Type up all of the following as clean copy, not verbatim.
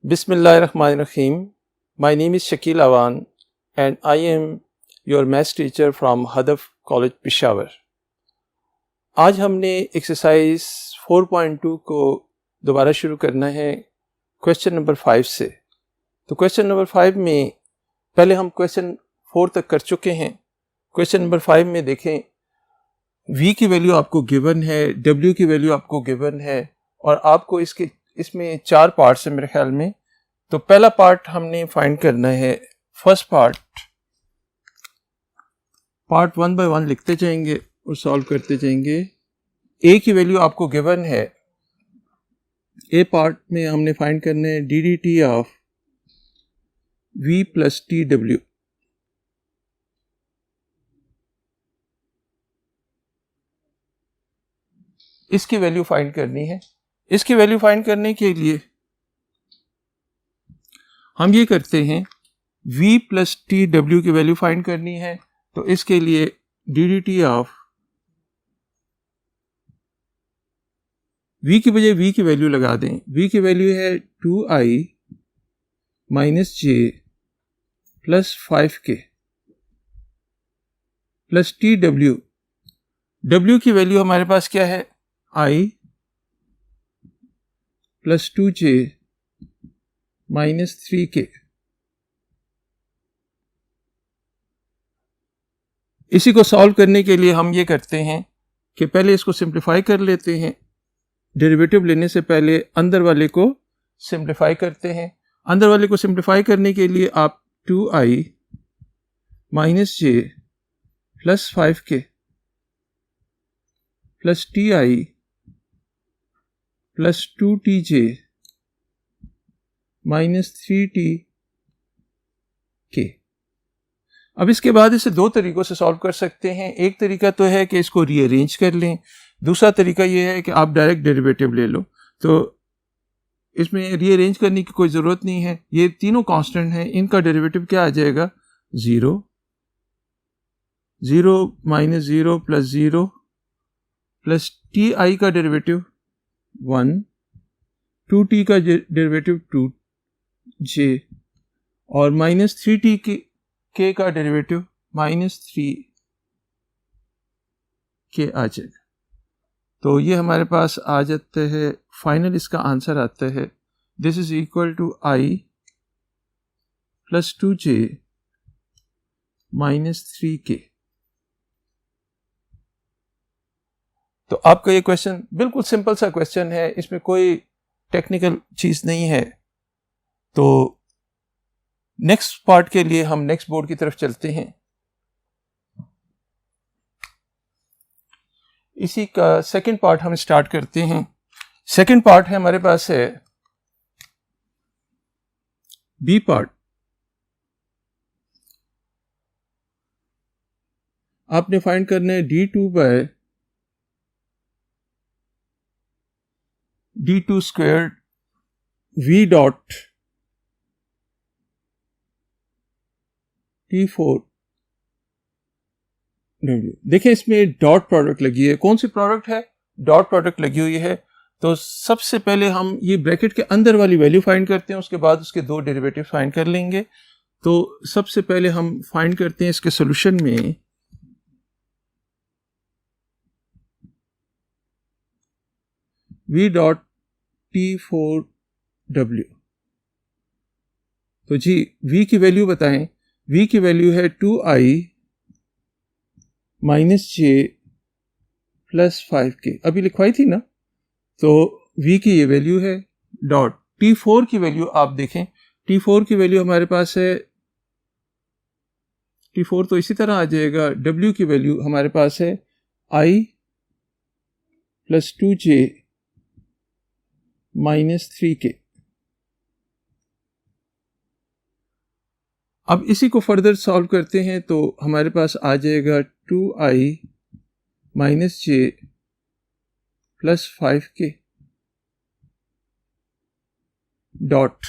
Bismillahirrahmanirrahim. My name is Shakil Awan and I am your maths teacher from Hadaf College Peshawar. आज हमने exercise 4.2 को दोबारा शुरू करना है क्वेश्चन नंबर 5 से। तो क्वेश्चन नंबर 5 में पहले हम क्वेश्चन 4 तक कर चुके हैं। क्वेश्चन नंबर 5 में देखें, v की वैल्यू आपको गिवन है, w की वैल्यू आपको गिवन है और आपको इसमें 4 पार्ट्स हैं मेरे ख्याल में। तो पहला पार्ट हमने फाइंड करना है, फर्स्ट पार्ट 1 बाय 1 लिखते जाएंगे और सॉल्व करते जाएंगे। a की वैल्यू आपको गिवन है, a पार्ट में हमने फाइंड करना है D D T of v plus T W. इसकी वैल्यू फाइंड करनी है। इसकी वैल्यू फाइंड करने के लिए हम ये करते हैं, v प्लस टी डब्ल्यू की वैल्यू फाइंड करनी है। तो इसके लिए D D T of v की बजाय v की वैल्यू लगा दें। v की वैल्यू है 2i minus J plus 5k plus T W. w की वैल्यू हमारे पास क्या है, i plus 2j minus 3k। इसी को सॉल्व करने के लिए हम ये करते हैं कि पहले इसको सिंप्लीफाई कर लेते हैं। डेरिवेटिव लेने से पहले अंदर वाले को सिंप्लीफाई करते हैं। अंदर वाले को सिंप्लीफाई करने के लिए आप 2i minus J plus 5k plus ti plus 2tj minus 3tk। अब इसके बाद इसे दो तरीकों से सॉल्व कर सकते हैं। एक तरीका तो है कि इसको रीअरेंज कर लें, दूसरा तरीका यह है कि आप डायरेक्ट डेरिवेटिव ले लो। तो इसमें रीअरेंज करने की कोई ज़रूरत नहीं है। ये तीनों कांस्टेंट हैं, इनका डेरिवेटिव क्या आ जाएगा, 0 minus 0 plus 0 plus T I का डेरिवेटिव 1, 2t का डेरिवेटिव 2j और माइनस 3t के का डेरिवेटिव माइनस 3k आ जाएगा। तो ये हमारे पास आ जाता है, फाइनल इसका आंसर आता है, this is equal to i plus 2j minus 3k। तो आपका ये क्वेश्चन बिल्कुल सिंपल सा क्वेश्चन है, इसमें कोई टेक्निकल चीज नहीं है। तो नेक्स्ट पार्ट के लिए हम नेक्स्ट बोर्ड की तरफ चलते हैं। इसी का सेकंड पार्ट हम स्टार्ट करते हैं। सेकंड पार्ट है हमारे पास है बी पार्ट। आपने फाइंड करना है d2 by d2 square v dot t4 w। देखिए इसमें डॉट प्रोडक्ट लगी है। कौन सी प्रोडक्ट है, डॉट प्रोडक्ट लगी हुई है। तो सबसे पहले हम ये ब्रैकेट के अंदर वाली वैल्यू फाइंड करते हैं, उसके बाद उसके दो डेरिवेटिव फाइंड कर लेंगे। तो सबसे पहले हम फाइंड करते हैं इसके सॉल्यूशन में v डॉट t4w। तो जी v की वैल्यू बताएं। v की वैल्यू है 2i minus J plus 5k, अभी लिखवाई थी ना। तो v की ये वैल्यू है। डॉट t4 की वैल्यू आप देखें, t4 की वैल्यू हमारे पास है, t4 तो इसी तरह आ जाएगा। w की वैल्यू हमारे पास है i plus 2j minus 3k। अब इसी को फर्दर सॉल्व करते हैं तो हमारे पास आ जाएगा 2i minus J plus 5k dot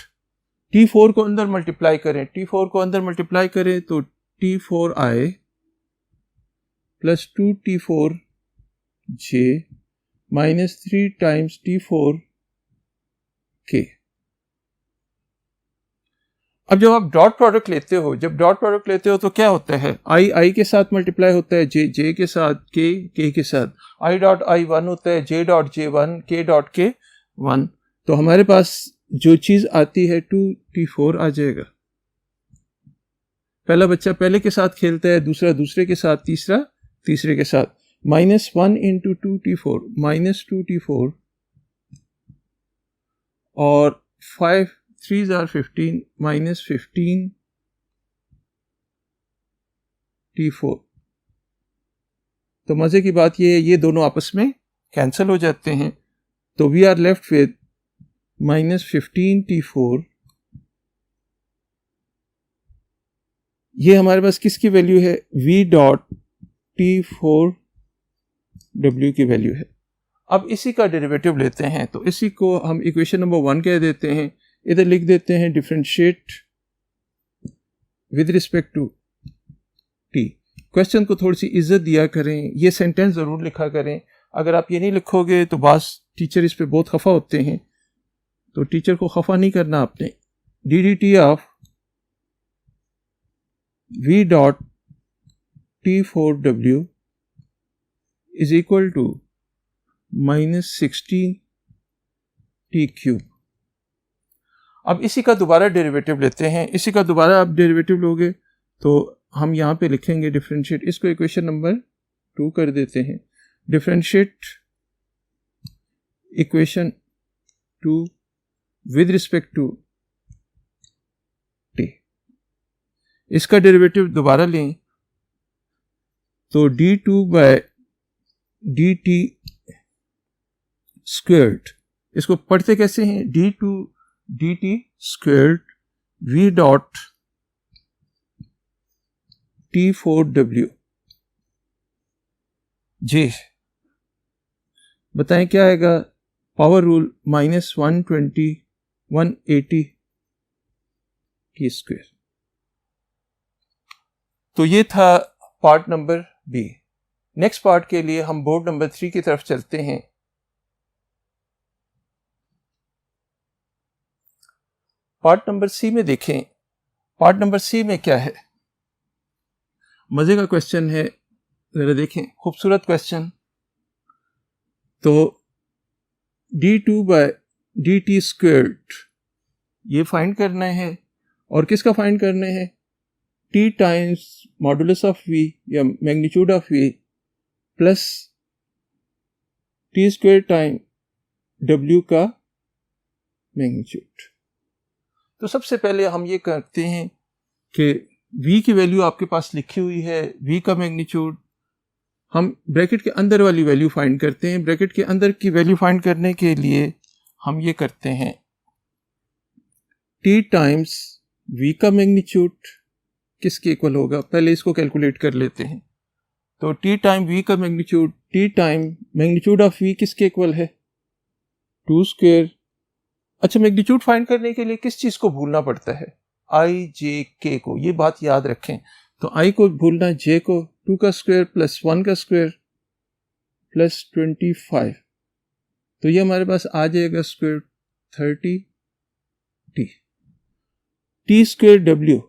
t4 को अंदर मल्टीप्लाई करें। t4 को अंदर मल्टीप्लाई करें तो t4i plus 2t4j minus 3 times t4k। अब जब आप डॉट प्रोडक्ट लेते हो तो क्या होता है, आई के साथ मल्टीप्लाई होता है, जे के साथ, के के साथ, आई डॉट आई 1 होता है, जे डॉट जे 1, के डॉट के 1। तो हमारे पास जो चीज आती है 2t4 आ जाएगा। पहला बच्चा पहले के साथ खेलता है, दूसरा दूसरे के साथ, तीसरा तीसरे के साथ। -1 इंटू 2t4 -2t4 और 5 3s are 15 -15t4। तो मजे की बात ये है, ये दोनों आपस में कैंसिल हो जाते हैं, तो we are left with -15t4। ये हमारे पास किसकी वैल्यू है, v डॉट t4w की वैल्यू है। अब इसी का डेरिवेटिव लेते हैं, तो इसी को हम इक्वेशन नंबर 1 कह देते हैं। इधर लिख देते हैं differentiate with respect to t। Question को थोड़ी सी इज्जत दिया करें, ये सेंटेंस ज़रूर लिखा करें। अगर आप ये नहीं लिखोगे तो बास टीचर इस पे बहुत खफा होते हैं, तो टीचर को खफा नहीं करना आपने। D of v dot t4w is equal to -16t³ अब इसी का दोबारा डेरिवेटिव लेते हैं। इसी का दोबारा आप डेरिवेटिव लोगे तो हम यहाँ पे लिखेंगे डिफरेंशिएट, इसको इक्वेशन नंबर 2 कर देते हैं। Differentiate equation 2 with respect to t। इसका डेरिवेटिव दोबारा लें तो d2 बाय dt स्क्वायर्ड, इसको पढ़ते कैसे हैं, d2 dt squared v dot t4w। जी बताएं क्या आएगा, पावर रूल -120 180 की स्क्वायर। तो ये था part number B. Next part के लिए हम बोर्ड नंबर 3 की तरफ चलते हैं। पार्ट नंबर सी में देखें, पार्ट नंबर सी में क्या है, मजे का क्वेश्चन है, जरा देखें, खूबसूरत क्वेश्चन। तो d2 बाय dt स्क्वायर्ड ये फाइंड करना है, और किसका फाइंड करना है, t times modulus of v या magnitude of v plus t square time w का मैग्नीट्यूड। तो सबसे पहले हम ये करते हैं कि v की वैल्यू आपके पास लिखी हुई है, v का मैग्नीट्यूड, हम ब्रैकेट के अंदर वाली वैल्यू फाइंड करते हैं। ब्रैकेट के अंदर की वैल्यू फाइंड करने के लिए हम ये करते हैं, t टाइम्स v का मैग्नीट्यूड किसके इक्वल होगा, पहले इसको कैलकुलेट कर लेते हैं। तो t टाइम v का magnitude, t time magnitude of v किसके इक्वल है, 2 स्क्वायर। अच्छा, मैग्नीट्यूड फाइंड करने के लिए किस चीज को भूलना पड़ता है, i j k को, ये बात याद रखें। तो i को भूलना, j को, 2 का स्क्वायर प्लस 1 का स्क्वायर प्लस 25, तो ये हमारे पास आ जाएगा square 30t। t square w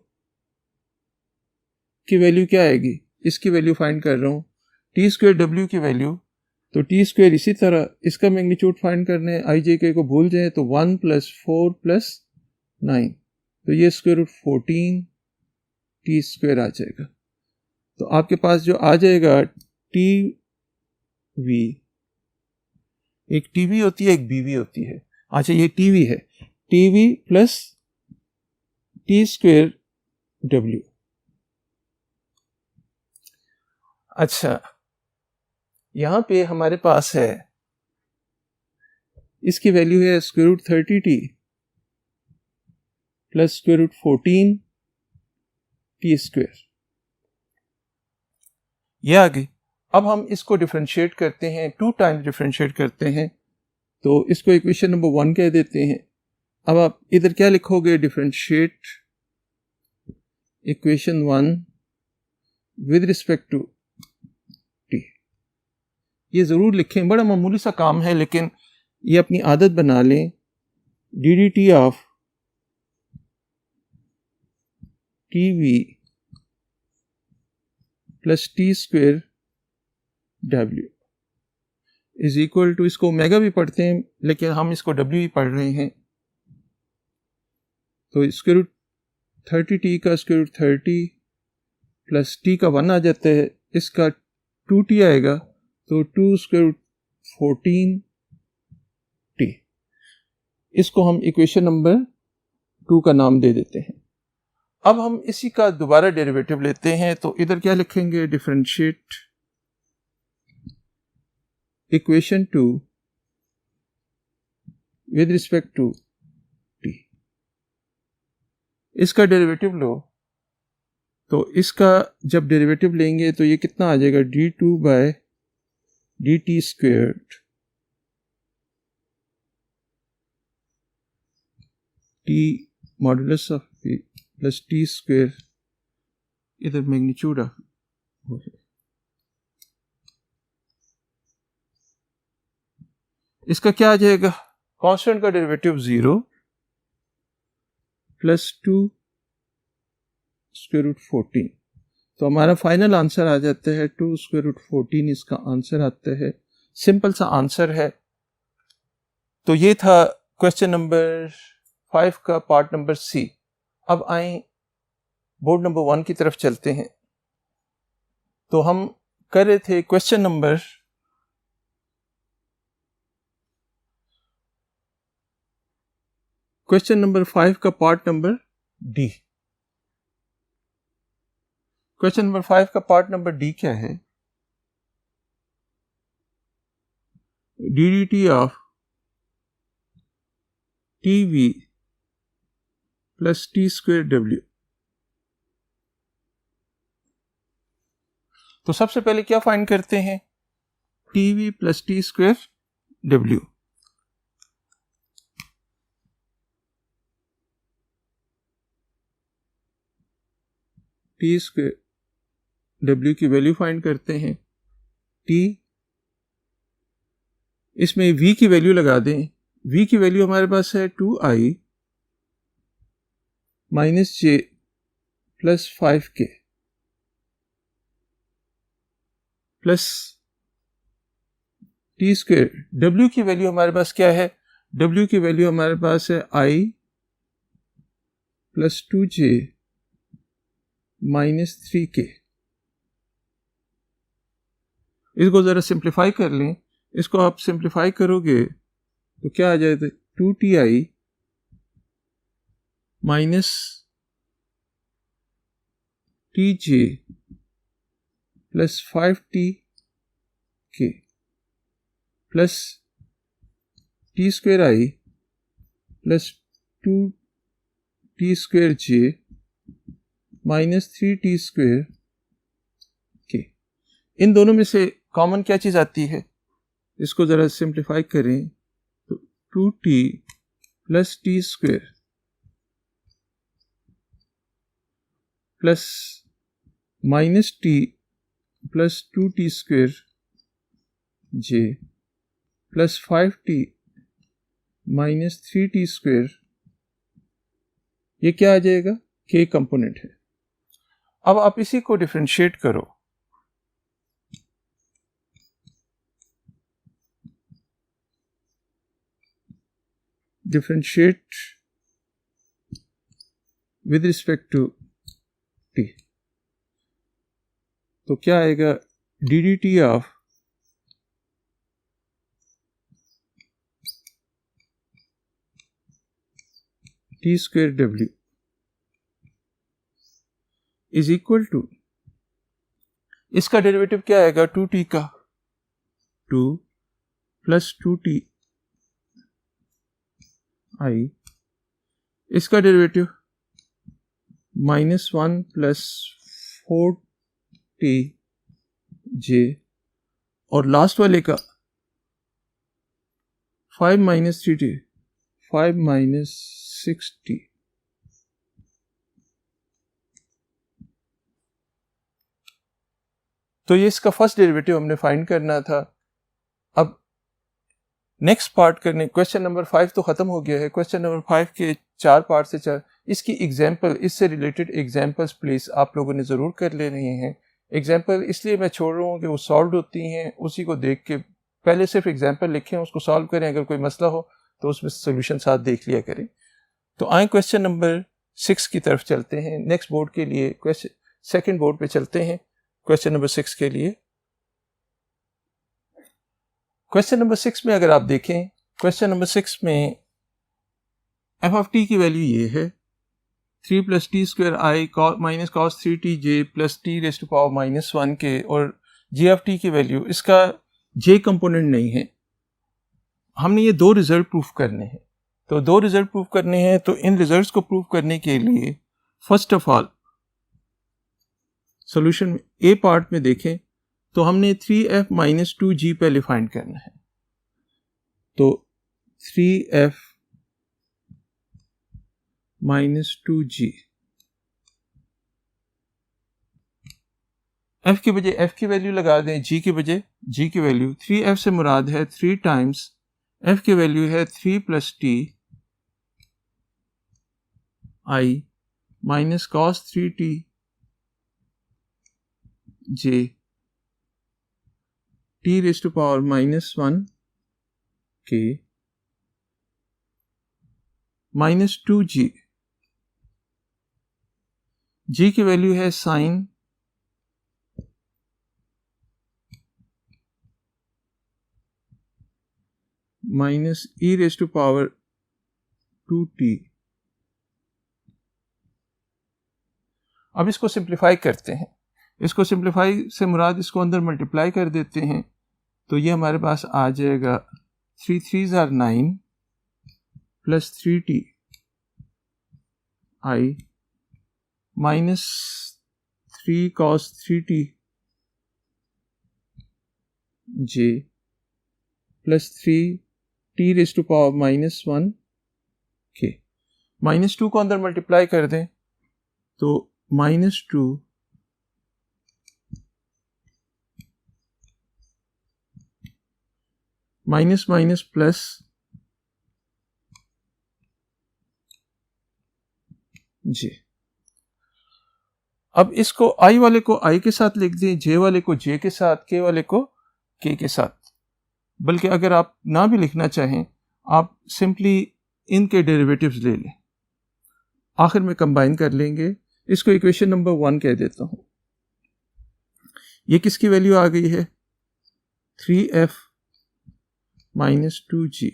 की वैल्यू क्या आएगी, इसकी वैल्यू फाइंड कर रहा हूं, t स्क्वायर w की वैल्यू, तो टी स्क्वायर इसी तरह इसका मैग्नीट्यूड फाइंड करने, आई जे के को भूल जाए तो 1 + 4 + 9, तो ये स्क्वायर रूट 14 टी स्क्वायर आ जाएगा। तो आपके पास जो आ जाएगा टी वी, एक टीवी होती है एक बीवी होती है, अच्छा ये टीवी है, TV plus T square W. अच्छा यहां पे हमारे पास है, इसकी वैल्यू है square root 30t plus square root 14 T square, ये आ गई। अब हम इसको डिफरेंशिएट करते हैं, 2 टाइम्स डिफरेंशिएट करते हैं, तो इसको इक्वेशन नंबर 1 कह देते हैं। अब आप इधर क्या लिखोगे, differentiate equation 1 with respect to T. ये ज़रूर लिखें, बड़ा मामूली सा काम है लेकिन ये अपनी आदत बना लें। D D T of T V plus T square W is equal to, इसको ओमेगा भी पढ़ते हैं लेकिन हम इसको डब्ल्यू ही पढ़ रहे हैं, तो स्क्वायर रूट 30t का स्क्वायर रूट 30 प्लस t का 1 आ जाता है, इसका 2t आएगा तो 2 स्क्वायर रूट 14t। इसको हम इक्वेशन नंबर 2 का नाम दे देते हैं। अब हम इसी का दोबारा डेरिवेटिव लेते हैं, तो इधर क्या लिखेंगे, differentiate equation 2 with respect to t। इसका डेरिवेटिव लो, तो इसका जब डेरिवेटिव लेंगे तो ये कितना आ जाएगा, d2 by dt squared t modulus of p plus T square, इधर मैग्नीट्यूड आ, इसका क्या आ जाएगा, कांस्टेंट का डेरिवेटिव 0 प्लस 2 स्क्वायर रूट 14, तो हमारा फाइनल आंसर आ जाता है 2 स्क्वायर रूट 14, इसका आंसर आता है। सिंपल सा आंसर है। तो ये था क्वेश्चन नंबर 5 का पार्ट नंबर सी। अब आए बोर्ड नंबर 1 की तरफ चलते हैं। तो हम कर रहे थे क्वेश्चन नंबर 5 का part number D. Question number 5 का पार्ट नंबर डी क्या है, D D T of T V plus T square W. तो सबसे पहले क्या फाइंड करते हैं, T V plus T square W. T square W की वैल्यू फाइंड करते हैं, टी, इसमें v की वैल्यू लगा दें। v की वैल्यू हमारे पास है 2i minus J plus 5k plus T square. w की वैल्यू हमारे पास क्या है, w की वैल्यू हमारे पास है i plus 2j minus 3k। इसको जरा सिंप्लीफाई कर लें, इसको आप सिंप्लीफाई करोगे तो क्या आ जाएगा, 2ti minus tj plus 5tk plus t square i plus 2t square j minus 3t square k। इन दोनों में से कॉमन क्या चीज आती है, इसको जरा सिंप्लीफाई करें तो 2t plus T square plus minus T plus 2t square j plus 5t minus 3t square, ये क्या आ जाएगा, k कंपोनेंट है। अब आप इसी को डिफरेंशिएट करो, differentiate with respect to t, तो क्या आएगा, D D T of T square W is equal to, इसका डेरिवेटिव क्या आएगा, 2t का 2 प्लस 2t i, इसका डेरिवेटिव -1 प्लस 4t j, और लास्ट वाले का 5 माइनस 3t 5 माइनस 6t। तो ये इसका फर्स्ट डेरिवेटिव हमने फाइंड करना था। अब नेक्स्ट पार्ट करने, क्वेश्चन नंबर 5 तो खत्म हो गया है। क्वेश्चन नंबर 5 के 4 पार्ट से इसकी एग्जांपल, इससे रिलेटेड एग्जांपल्स प्लीज़ आप लोगों ने ज़रूर कर लेने हैं। एग्जांपल इसलिए मैं छोड़ रहा हूँ कि वो सॉल्व होती हैं, उसी को देख के पहले सिर्फ एग्जांपल लिखें, उसको सॉल्व करें, अगर कोई मसला हो तो उसमें सोल्यूशन साथ देख लिया करें। तो आए क्वेश्चन नंबर 6 की तरफ चलते हैं। नेक्स्ट बोर्ड के लिए क्वेश्चन, सेकंड बोर्ड पे चलते हैं क्वेश्चन नंबर 6 के लिए। क्वेश्चन नंबर 6 में अगर आप देखें, क्वेश्चन नंबर 6 में एफ ऑफ टी की वैल्यू ये है 3 + t² i minus cos 3t j plus t raise to power -1 के, और जे ऑफ टी की वैल्यू, इसका जे कंपोनेंट नहीं है। हमने ये दो रिजल्ट प्रूफ करने हैं, तो दो रिजल्ट प्रूफ करने हैं। तो इन रिजल्ट्स को प्रूफ करने के लिए first of all solution A part में देखें तो हमने 3f - 2g पहले फाइंड करना है। तो 3f - 2g, f की बजाय f की वैल्यू लगा दें, g की बजाय g की वैल्यू। 3f से मुराद है 3 टाइम्स f की वैल्यू है 3 + t i minus cos 3t j t raise to power -1 के माइनस 2g, g की वैल्यू है sin minus e raise to power 2t। अब इसको सिंप्लीफाई करते हैं। इसको सिंप्लीफाई से मुराद इसको अंदर मल्टीप्लाई कर देते हैं, तो ये हमारे पास आ जाएगा 3 3s are 9 plus 3t i minus 3 cos 3t j plus 3t raise to power -1 के। -2 को अंदर मल्टीप्लाई कर दें तो -2 माइनस माइनस प्लस जे। अब इसको i वाले को i के साथ लिख दें, j वाले को j के साथ, k वाले को k के साथ। बल्कि अगर आप ना भी लिखना चाहें, आप सिंपली इनके डेरिवेटिव्स ले लें, आखिर में कंबाइन कर लेंगे। इसको इक्वेशन नंबर 1 कह देता हूं। ये किसकी वैल्यू आ गई है? 3f - 2g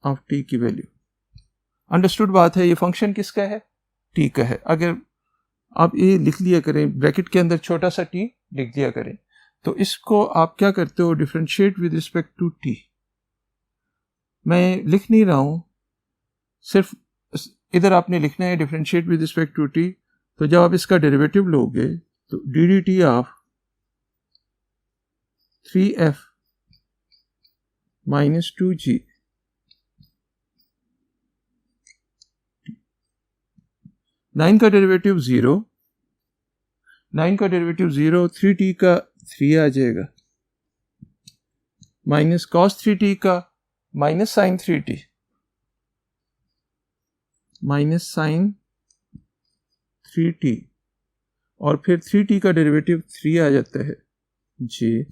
ऑफ t की वैल्यू। अंडरस्टूड बात है। ये फंक्शन किसका है? t का है। अगर आप ये लिख लिया करें, ब्रैकेट के अंदर छोटा सा t लिख दिया करें, तो इसको आप क्या करते हो? Differentiate with respect to t। मैं लिख नहीं रहा हूं, सिर्फ इधर आपने लिखना है differentiate with respect to t। तो जब आप इसका डेरिवेटिव लोगे तो dt ऑफ 3f - 2g 9 का डेरिवेटिव 0, 9 का डेरिवेटिव 0, 3t का 3 आ जाएगा, माइनस cos 3t का minus sin 3t, minus sin 3t, और फिर 3t का डेरिवेटिव 3 आ जाता है j,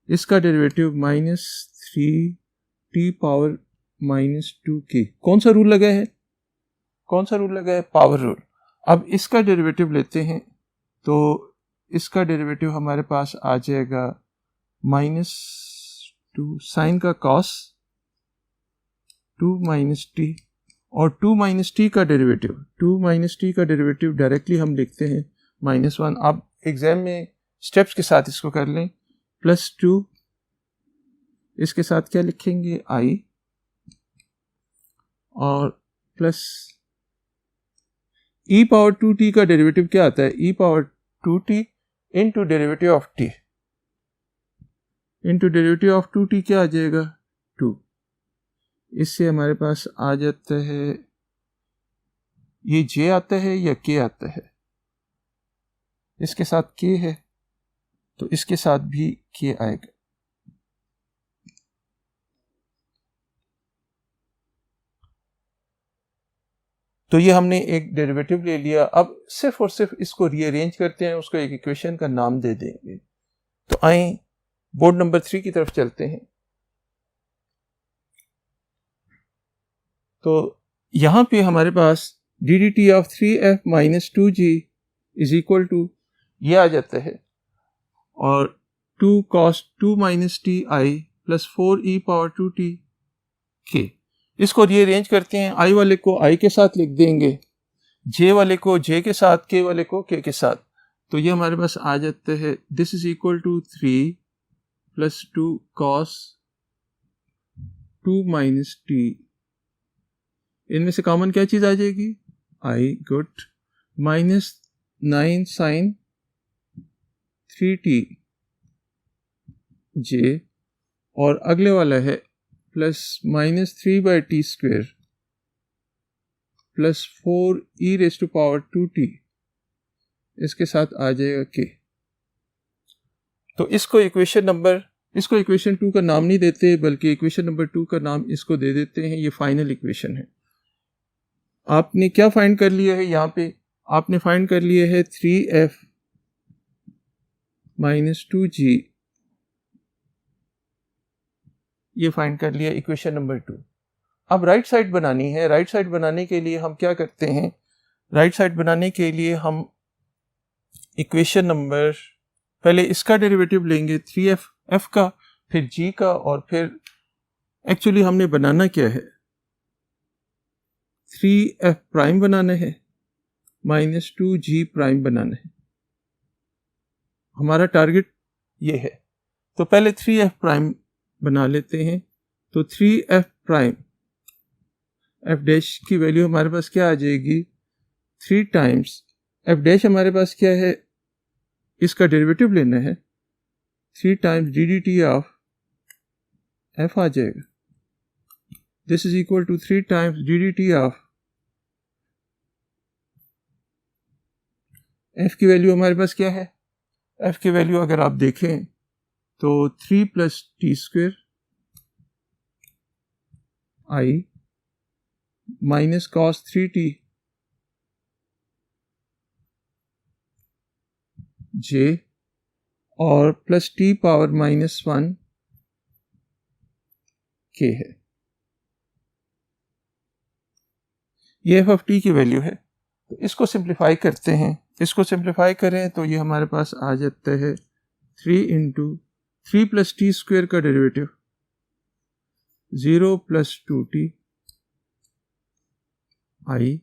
इसका डेरिवेटिव -3t पावर -2k। कौन सा रूल लगा है? कौन सा रूल लगा है? Power rule. अब इसका डेरिवेटिव लेते हैं तो इसका डेरिवेटिव हमारे पास आ जाएगा -2 साइन का cos 2 t, और 2 t का डेरिवेटिव, 2 t का डेरिवेटिव डायरेक्टली हम लिखते हैं -1। आप एग्जाम में स्टेप्स के साथ इसको कर लें। +2, इसके साथ क्या लिखेंगे? i, और प्लस e पावर 2t का डेरिवेटिव क्या आता है? e power 2t into derivative of t, into derivative of 2t क्या आ जाएगा? 2। इससे हमारे पास आ जाता है, ये j आता है या k आता है? इसके साथ k है तो इसके साथ भी k आएगा। तो ये हमने एक डेरिवेटिव ले लिया। अब सिर्फ और सिर्फ इसको रीअरेंज करते हैं, उसको एक इक्वेशन का नाम दे देंगे। तो आए बोर्ड नंबर 3 की तरफ चलते हैं। तो यहां पे हमारे पास D D T of 3f minus 2g is equal to ये आ जाता है, और 2 cos 2 minus T I plus 4e power 2t k। इसको रीअरेंज करते हैं, i वाले को i के साथ लिख देंगे, j वाले को j के साथ, k वाले को k के साथ। तो ये हमारे पास आ जाता है this is equal to 3 plus 2 cos 2 minus t. इनमें से कॉमन क्या चीज आ जाएगी? i, good, minus 9 sine 3t j, और अगले वाला है plus minus 3/t square plus 4e raise to power 2t, इसके साथ आ जाएगा k। तो इसको इक्वेशन 2 का नाम नहीं देते, बल्कि इक्वेशन नंबर 2 का नाम इसको दे देते हैं। ये फाइनल इक्वेशन है। आपने क्या फाइंड कर लिया है? यहाँ पे आपने फाइंड कर लिया है 3f माइनस 2g, ये फाइंड कर लिया इक्वेशन नंबर 2। अब राइट साइड बनानी है। राइट साइड बनाने के लिए हम क्या करते हैं? राइट साइड बनाने के लिए हम इक्वेशन नंबर, पहले इसका डेरिवेटिव लेंगे 3f f का, फिर g का, और फिर एक्चुअली हमने बनाना क्या है? 3f प्राइम बनाना है माइनस 2g प्राइम बनाना है। हमारा टारगेट ये है। तो पहले 3f प्राइम बना लेते हैं। तो 3f प्राइम f डैश की वैल्यू हमारे पास क्या आ जाएगी? 3 टाइम्स f डैश हमारे पास क्या है? इसका डेरिवेटिव लेना है, 3 times d D T of f आ जाएगा। This is equal to 3 times d D T of f की वैल्यू हमारे पास क्या है? f की वैल्यू अगर आप देखें तो 3 plus T square i minus cos 3t j और plus t power minus 1 k है। ये f ऑफ t की वैल्यू है। तो इसको सिंप्लीफाई करते हैं। इसको सिंप्लीफाई करें तो ये हमारे पास आ जाता है 3 इंटू 3 प्लस टी स्क्वेयर का derivative 0 plus 2t i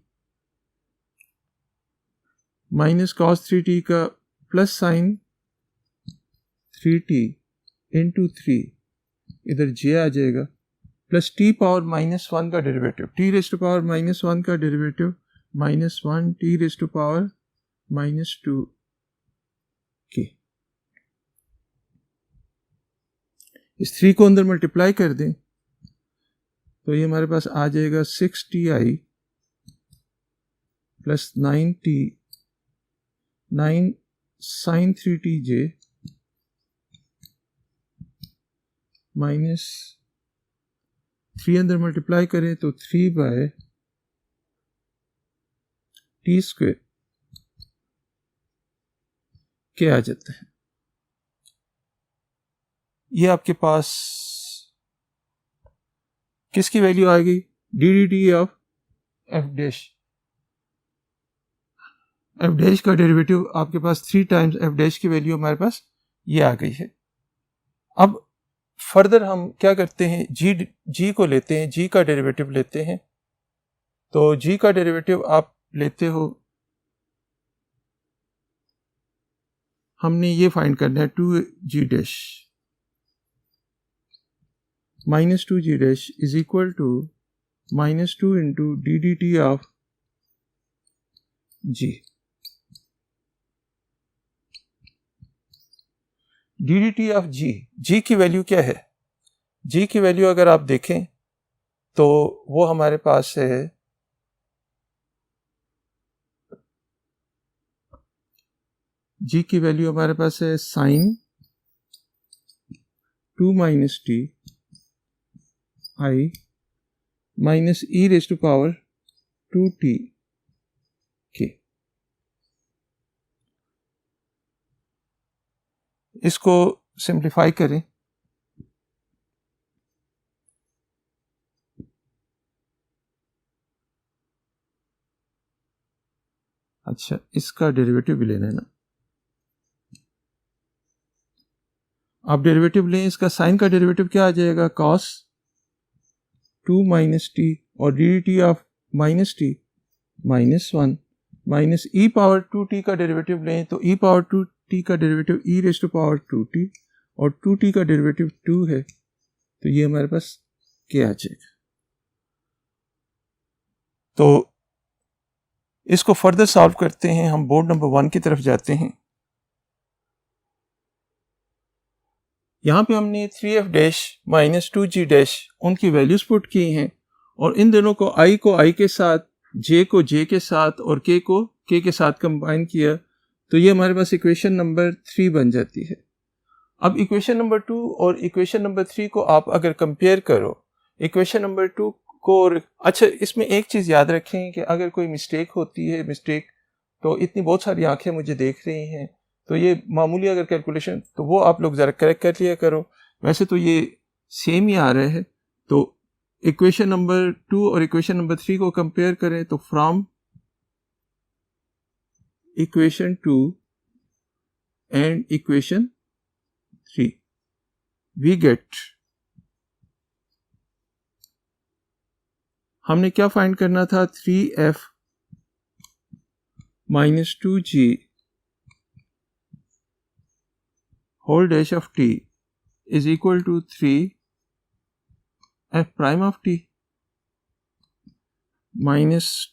minus cos 3t का प्लस साइन 3t इंटू 3, इधर j आ जाएगा, प्लस t पावर माइनस 1 का derivative, t raise to power minus 1 का derivative minus 1 t raise to power minus 2 k। इस 3 को अंदर multiply कर दें तो ये हमारे पास आ जाएगा 6ti plus 9 sign 3tj minus 3 अंदर मल्टीप्लाई करें तो 3 बाय टी स्क्वेयर के आ जाता है। ये आपके पास किसकी वैल्यू आ गई? D D T of F dash. F dash का डेरिवेटिव आपके पास 3 टाइम्स एफ डैश की वैल्यू हमारे पास ये आ गई है। अब फर्दर हम क्या करते हैं? जी को लेते हैं, जी का डेरिवेटिव लेते हैं। तो जी का डेरिवेटिव आप लेते हो, हमने ये फाइंड करना है 2g dash minus 2g dash is equal to minus 2 into D D T of G. D D T of G, G की वैल्यू क्या है? जी की वैल्यू अगर आप देखें तो वो हमारे पास है जी की वैल्यू हमारे पास है sine 2 minus T i minus e raise to power 2t इसको सिंप्लीफाई करें। अच्छा, इसका डेरिवेटिव भी लेना है ना। आप डेरिवेटिव लें, इसका साइन का डेरिवेटिव क्या आ जाएगा, cos 2 माइनस टी, और d T of minus t minus 1 minus e power 2t का डेरिवेटिव लें तो ई पावर 2t का derivative e raise to power 2t, और 2t का डेरिवेटिव 2 है, तो ये हमारे पास क्या आ जाएगा। तो इसको फर्दर सॉल्व करते हैं, हम बोर्ड नंबर 1 की तरफ जाते हैं। यहाँ पे हमने 3f dash minus 2g dash उनकी वैल्यूज पुट की हैं, और इन दोनों को i के साथ, j को j के साथ और k को k के साथ कंबाइन किया, तो ये हमारे पास इक्वेशन नंबर 3 बन जाती है। अब इक्वेशन नंबर 2 और इक्वेशन नंबर 3 को आप अगर कंपेयर करो, इक्वेशन नंबर 2 को, अच्छा इसमें एक चीज़ याद रखें कि अगर कोई मिस्टेक होती है, तो इतनी बहुत सारी आंखें मुझे देख रही हैं, तो ये मामूली अगर कैलकुलेशन, तो वो आप लोग ज़रा करेक्ट कर लिया करो। वैसे तो ये सेम ही आ रहा है। तो इक्वेशन नंबर 2 और इक्वेशन नंबर 3 को कंपेयर करें तो from equation 2 and equation 3 we get, हमने क्या फाइंड करना था, 3f minus 2g whole dash of t is equal to 3f prime of t minus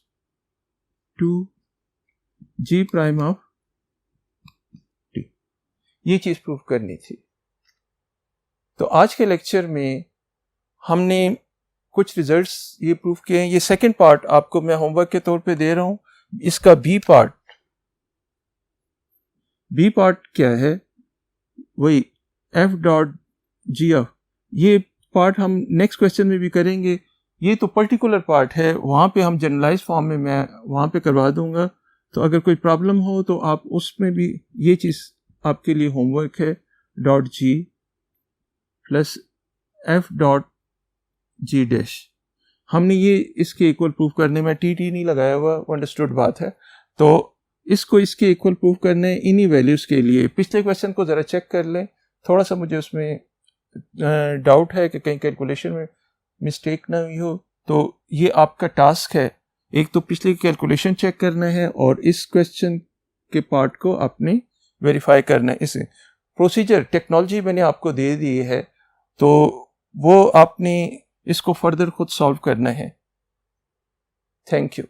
2g prime of t, ये चीज़ prove करनी थी। तो आज के लेक्चर में हमने कुछ रिजल्ट्स ये प्रूव किए हैं। ये सेकंड पार्ट आपको मैं होमवर्क के तौर पे दे रहा हूँ। इसका बी पार्ट क्या है, वही f डॉट जी ऑफ, ये पार्ट हम नेक्स्ट क्वेश्चन में भी करेंगे। ये तो पर्टिकुलर पार्ट है, वहाँ पे हम जनरलाइज फॉर्म में मैं वहाँ पे करवा दूंगा। तो अगर कोई प्रॉब्लम हो तो आप उसमें भी, ये चीज़ आपके लिए होमवर्क है, dot G plus f dot G dash, हमने ये इसके इक्वल प्रूफ करने में टी नहीं लगाया हुआ, अंडरस्टूड बात है। तो इसको इसके इक्वल प्रूफ करने इन्हीं वैल्यूज़ के लिए पिछले क्वेश्चन को ज़रा चेक कर लें, थोड़ा सा मुझे उसमें डाउट है कि कहीं कैलकुलेशन में मिस्टेक ना हुई हो। तो ये आपका टास्क है, एक तो पिछले कैलकुलेशन चेक करना है और इस क्वेश्चन के पार्ट को आपने वेरीफाई करना है। इसे प्रोसीजर टेक्नोलॉजी मैंने आपको दे दी है, तो वो आपने इसको फर्दर खुद सॉल्व करना है। Thank you.